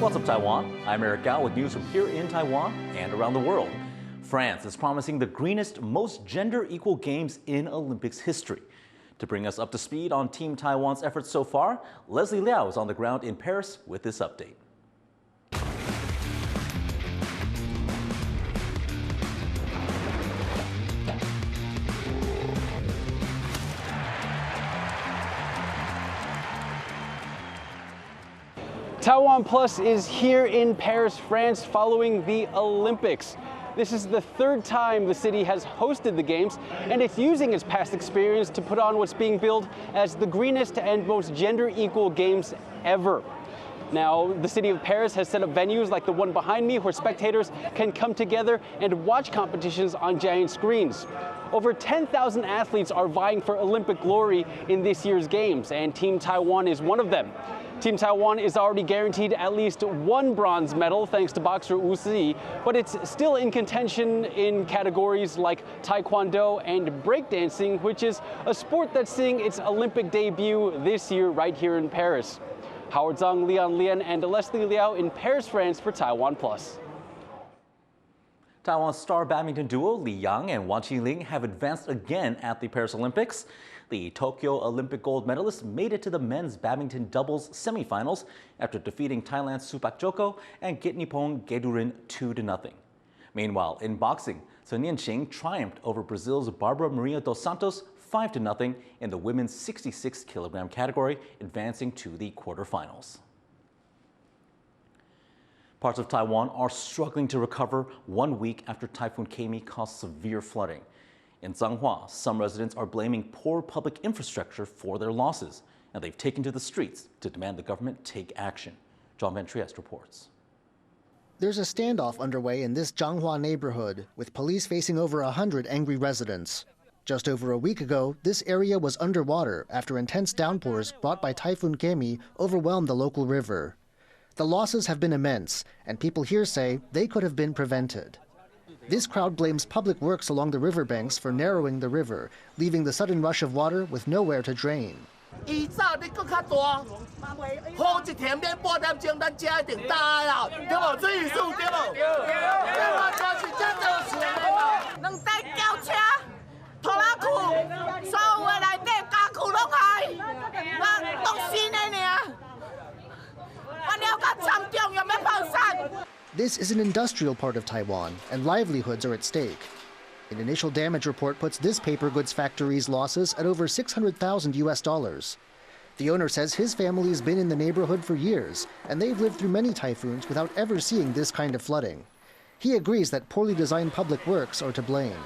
What's up, Taiwan? I'm Eric Gao with news from here in Taiwan and around the world. France is promising the greenest, most gender-equal games in Olympics history. To bring us up to speed on Team Taiwan's efforts so far, Leslie Liao is on the ground in Paris with this update. TaiwanPlus is here in Paris, France, following the Olympics. This is the third time the city has hosted the Games, and it's using its past experience to put on what's being billed as the greenest and most gender-equal Games ever. Now, the city of Paris has set up venues like the one behind me where spectators can come together and watch competitions on giant screens. Over 10,000 athletes are vying for Olympic glory in this year's Games, and Team Taiwan is one of them. Team Taiwan is already guaranteed at least one bronze medal thanks to boxer Wu Si, but it's still in contention in categories like taekwondo and breakdancing, which is a sport that's seeing its Olympic debut this year right here in Paris. Howard Zhang, Leon Lian, and Leslie Liao in Paris, France for TaiwanPlus. Taiwan's star badminton duo Li Yang and Wang Qinling have advanced again at the Paris Olympics. The Tokyo Olympic gold medalists made it to the men's badminton doubles semifinals after defeating Thailand's Supak Joko and Gitnipong Gedurin 2-0. Meanwhile, in boxing, Sun Yanqing triumphed over Brazil's Barbara Maria dos Santos 5-0 in the women's 66-kilogram category, advancing to the quarterfinals. Parts of Taiwan are struggling to recover 1 week after Typhoon Kemi caused severe flooding. In Changhua, some residents are blaming poor public infrastructure for their losses, and they've taken to the streets to demand the government take action. John Van Trieste reports. There's a standoff underway in this Changhua neighborhood, with police facing over 100 angry residents. Just over a week ago, this area was underwater after intense downpours brought by Typhoon Kemi overwhelmed the local river. The losses have been immense, and people here say they could have been prevented. This crowd blames public works along the riverbanks for narrowing the river, leaving the sudden rush of water with nowhere to drain. This is an industrial part of Taiwan, and livelihoods are at stake. An initial damage report puts this paper goods factory's losses at over $600,000. The owner says his family's been in the neighborhood for years, and they've lived through many typhoons without ever seeing this kind of flooding. He agrees that poorly designed public works are to blame.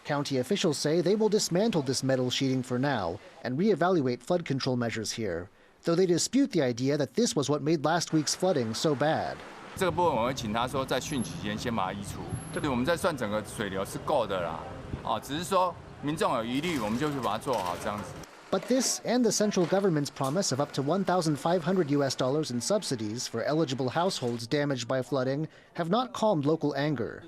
County officials say they will dismantle this metal sheeting for now and reevaluate flood control measures here, though they dispute the idea that this was what made last week's flooding so bad. But this and the central government's promise of up to $1,500 in subsidies for eligible households damaged by flooding have not calmed local anger.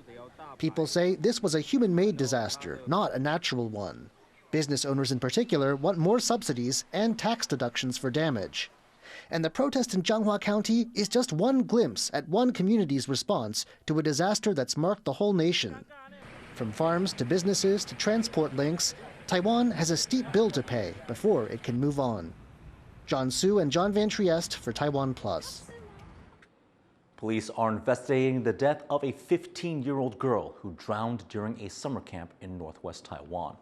People say this was a human-made disaster, not a natural one. Business owners in particular want more subsidies and tax deductions for damage. And the protest in Changhua County is just one glimpse at one community's response to a disaster that's marked the whole nation. From farms to businesses to transport links, Taiwan has a steep bill to pay before it can move on. John Su and John Van Trieste for TaiwanPlus. Police are investigating the death of a 15-year-old girl who drowned during a summer camp in northwest Taiwan.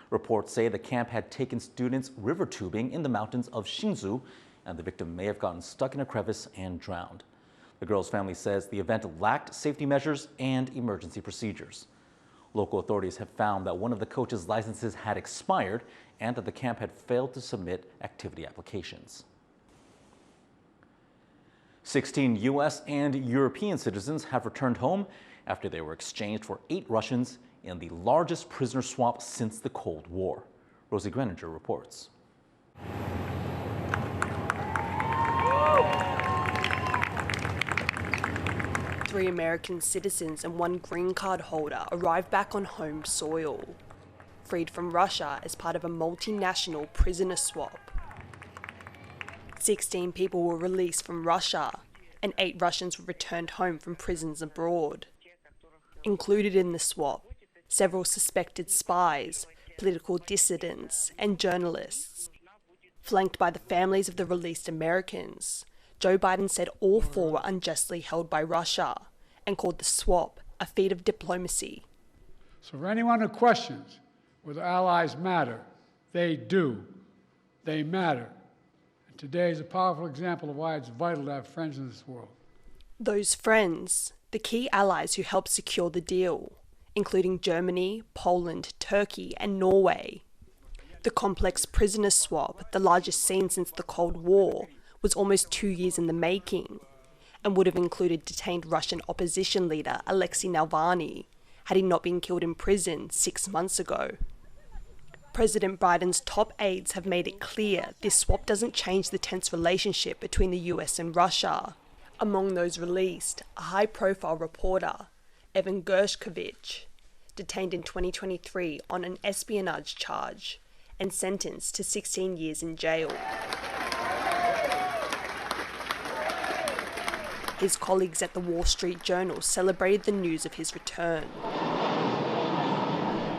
Reports say the camp had taken students river tubing in the mountains of Hsinchu, and the victim may have gotten stuck in a crevice and drowned. The girl's family says the event lacked safety measures and emergency procedures. Local authorities have found that one of the coach's licenses had expired and that the camp had failed to submit activity applications. 16 U.S. and European citizens have returned home after they were exchanged for 8 Russians in the largest prisoner swap since the Cold War. Rosie Greninger reports. 3 American citizens and 1 green card holder arrived back on home soil, freed from Russia as part of a multinational prisoner swap. 16 people were released from Russia, and 8 Russians were returned home from prisons abroad. Included in the swap, several suspected spies, political dissidents, and journalists. Flanked by the families of the released Americans, Joe Biden said all 4 were unjustly held by Russia and called the swap a feat of diplomacy. So for anyone who questions whether allies matter, they do. They matter. And today is a powerful example of why it's vital to have friends in this world. Those friends, the key allies who helped secure the deal, including Germany, Poland, Turkey, and Norway. The complex prisoner swap, the largest seen since the Cold War, was almost 2 years in the making, and would have included detained Russian opposition leader Alexei Navalny, had he not been killed in prison 6 months ago. President Biden's top aides have made it clear this swap doesn't change the tense relationship between the US and Russia. Among those released, a high-profile reporter, Evan Gershkovicha, detained in 2023 on an espionage charge and sentenced to 16 years in jail. His colleagues at the Wall Street Journal celebrated the news of his return.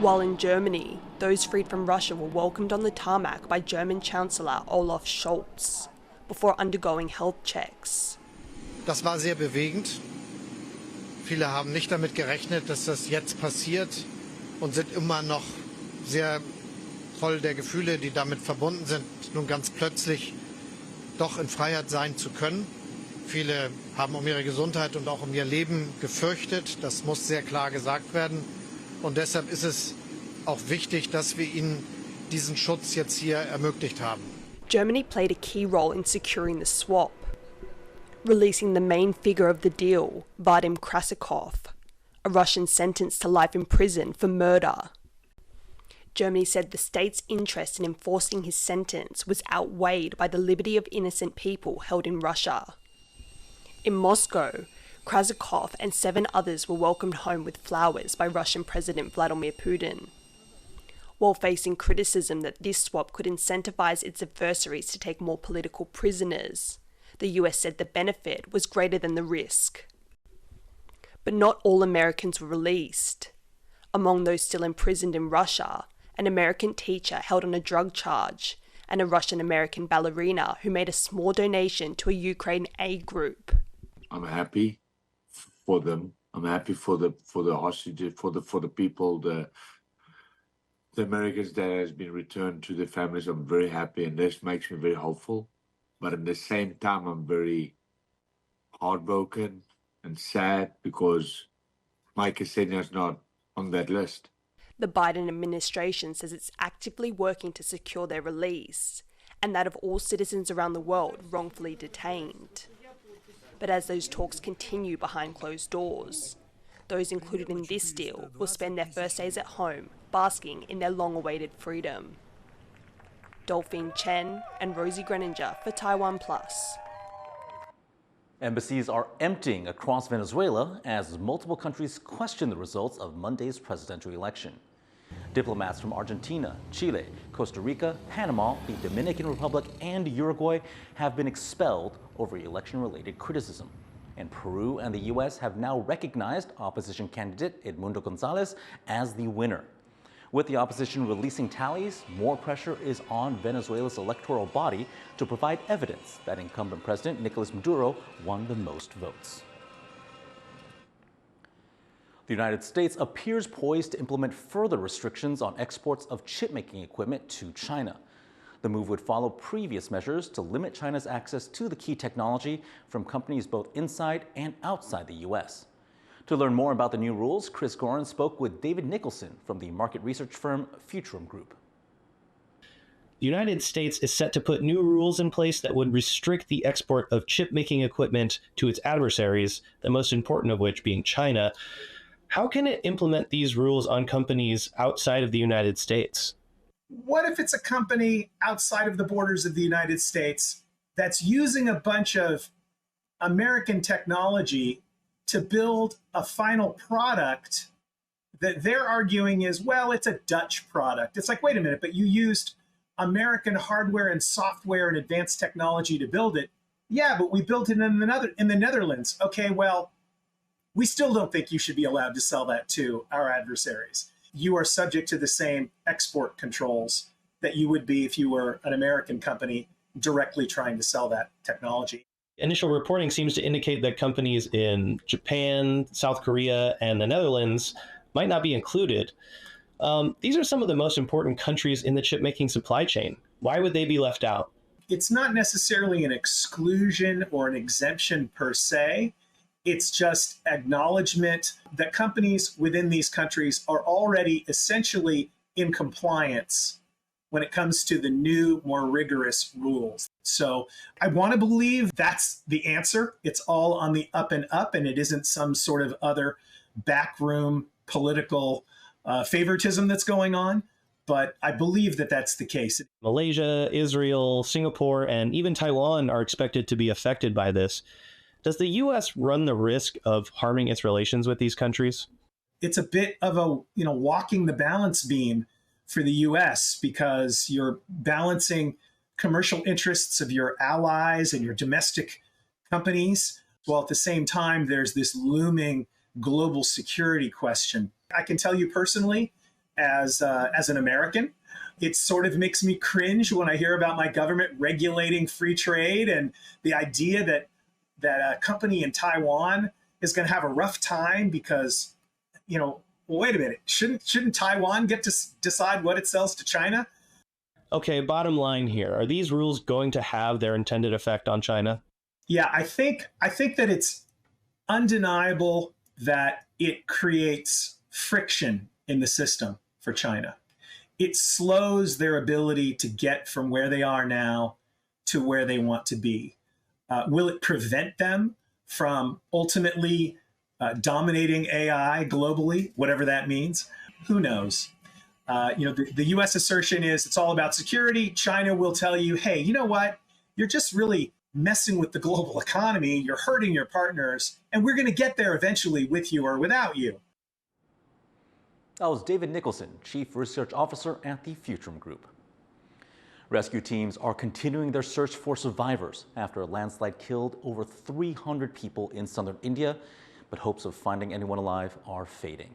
While in Germany, those freed from Russia were welcomed on the tarmac by German Chancellor Olaf Scholz before undergoing health checks. Das war sehr bewegend. Viele haben nicht damit gerechnet, dass das jetzt passiert und sind immer noch sehr voll der Gefühle, die damit verbunden sind, nun ganz plötzlich doch in Freiheit sein zu können. Viele haben um ihre Gesundheit und auch um ihr Leben gefürchtet. Das muss sehr klar gesagt werden. Und deshalb ist es auch wichtig, dass wir ihnen diesen Schutz jetzt hier ermöglicht haben. Germany played a key role in securing the swap, releasing the main figure of the deal, Vadim Krasikov, a Russian sentenced to life in prison for murder. Germany said the state's interest in enforcing his sentence was outweighed by the liberty of innocent people held in Russia. In Moscow, Krasikov and 7 others were welcomed home with flowers by Russian President Vladimir Putin. While facing criticism that this swap could incentivize its adversaries to take more political prisoners, the US said the benefit was greater than the risk. But not all Americans were released. Among those still imprisoned in Russia, an American teacher held on a drug charge, and a Russian-American ballerina who made a small donation to a Ukraine aid group. I'm happy for them. I'm happy for the hostages, for the people, the Americans that has been returned to their families. I'm very happy, and this makes me very hopeful. But at the same time, I'm very heartbroken and sad because Mike Ksenia is not on that list. The Biden administration says it's actively working to secure their release, and that of all citizens around the world wrongfully detained. But as those talks continue behind closed doors, those included in this deal will spend their first days at home basking in their long-awaited freedom. Dolphine Chen and Rosie Greninger for TaiwanPlus. Embassies are emptying across Venezuela as multiple countries question the results of Monday's presidential election. Diplomats from Argentina, Chile, Costa Rica, Panama, the Dominican Republic, and Uruguay have been expelled over election-related criticism. And Peru and the U.S. have now recognized opposition candidate Edmundo Gonzalez as the winner. With the opposition releasing tallies, more pressure is on Venezuela's electoral body to provide evidence that incumbent President Nicolas Maduro won the most votes. The United States appears poised to implement further restrictions on exports of chip-making equipment to China. The move would follow previous measures to limit China's access to the key technology from companies both inside and outside the U.S. To learn more about the new rules, Chris Gorin spoke with David Nicholson from the market research firm Futurum Group. The United States is set to put new rules in place that would restrict the export of chip-making equipment to its adversaries, the most important of which being China. How can it implement these rules on companies outside of the United States? What if it's a company outside of the borders of the United States that's using a bunch of American technology to build a final product that they're arguing is, well, it's a Dutch product. It's like, wait a minute, but you used American hardware and software and advanced technology to build it. Yeah, but we built it in the Netherlands. Okay, well, we still don't think you should be allowed to sell that to our adversaries. You are subject to the same export controls that you would be if you were an American company directly trying to sell that technology. Initial reporting seems to indicate that companies in Japan, South Korea, and the Netherlands might not be included. These are some of the most important countries in the chip-making supply chain. Why would they be left out? It's not necessarily an exclusion or an exemption per se. It's just acknowledgement that companies within these countries are already essentially in compliance when it comes to the new, more rigorous rules. So I want to believe that's the answer. It's all on the up and up, and it isn't some sort of other backroom political favoritism that's going on. But I believe that that's the case. Malaysia, Israel, Singapore, and even Taiwan are expected to be affected by this. Does the U.S. run the risk of harming its relations with these countries? It's a bit of a, walking the balance beam for the U.S. because you're balancing commercial interests of your allies and your domestic companies, while at the same time there's this looming global security question. I can tell you personally, as an American, it sort of makes me cringe when I hear about my government regulating free trade and the idea that a company in Taiwan is going to have a rough time because, well, wait a minute, shouldn't Taiwan get to decide what it sells to China? Okay, bottom line here, are these rules going to have their intended effect on China? Yeah, I think that it's undeniable that it creates friction in the system for China. It slows their ability to get from where they are now to where they want to be. Will it prevent them from ultimately dominating AI globally, whatever that means? Who knows? The U.S. assertion is it's all about security. China will tell you, hey, you know what? You're just really messing with the global economy. You're hurting your partners, and we're going to get there eventually with you or without you. That was David Nicholson, Chief Research Officer at the Futurum Group. Rescue teams are continuing their search for survivors after a landslide killed over 300 people in southern India, but hopes of finding anyone alive are fading.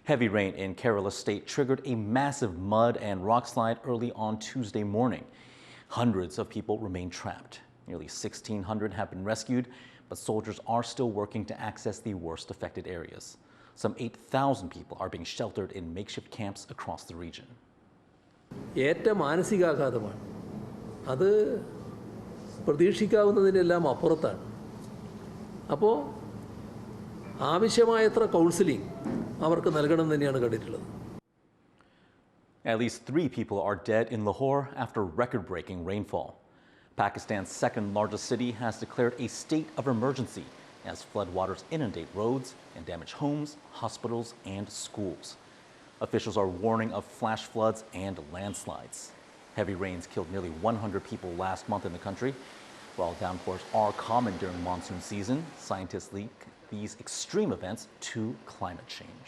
Heavy rain in Kerala state triggered a massive mud and rock slide early on Tuesday morning. Hundreds of people remain trapped. Nearly 1,600 have been rescued, but soldiers are still working to access the worst affected areas. Some 8,000 people are being sheltered in makeshift camps across the region. ഏറ്റവും മാനസികാഘാതമാണ്. അത് പ്രതീക്ഷിക്കാവുന്നതിനെല്ലാം അപ്പുറത്താണ്. അപ്പോൾ ആവശ്യമായത്ര counselling അവർക്ക് നൽകണം തന്നെയാണ് കണ്ടിട്ടുള്ളത്. At least 3 people are dead in Lahore after record-breaking rainfall. Pakistan's second largest city has declared a state of emergency as floodwaters inundate roads and damage homes, hospitals, and schools. Officials are warning of flash floods and landslides. Heavy rains killed nearly 100 people last month in the country. While downpours are common during monsoon season, scientists link these extreme events to climate change.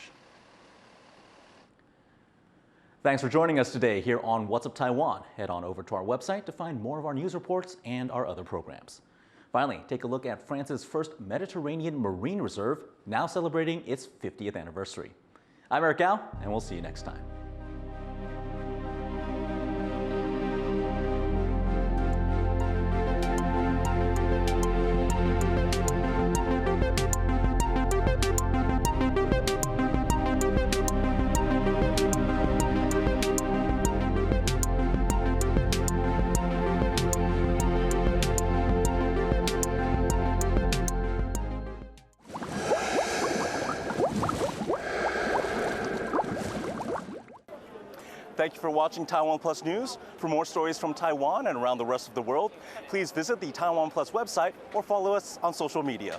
Thanks for joining us today here on What's Up Taiwan. Head on over to our website to find more of our news reports and our other programs. Finally, take a look at France's first Mediterranean Marine Reserve, now celebrating its 50th anniversary. I'm Eric Gao, and we'll see you next time. Thank you for watching TaiwanPlus News. For more stories from Taiwan and around the rest of the world, please visit the TaiwanPlus website or follow us on social media.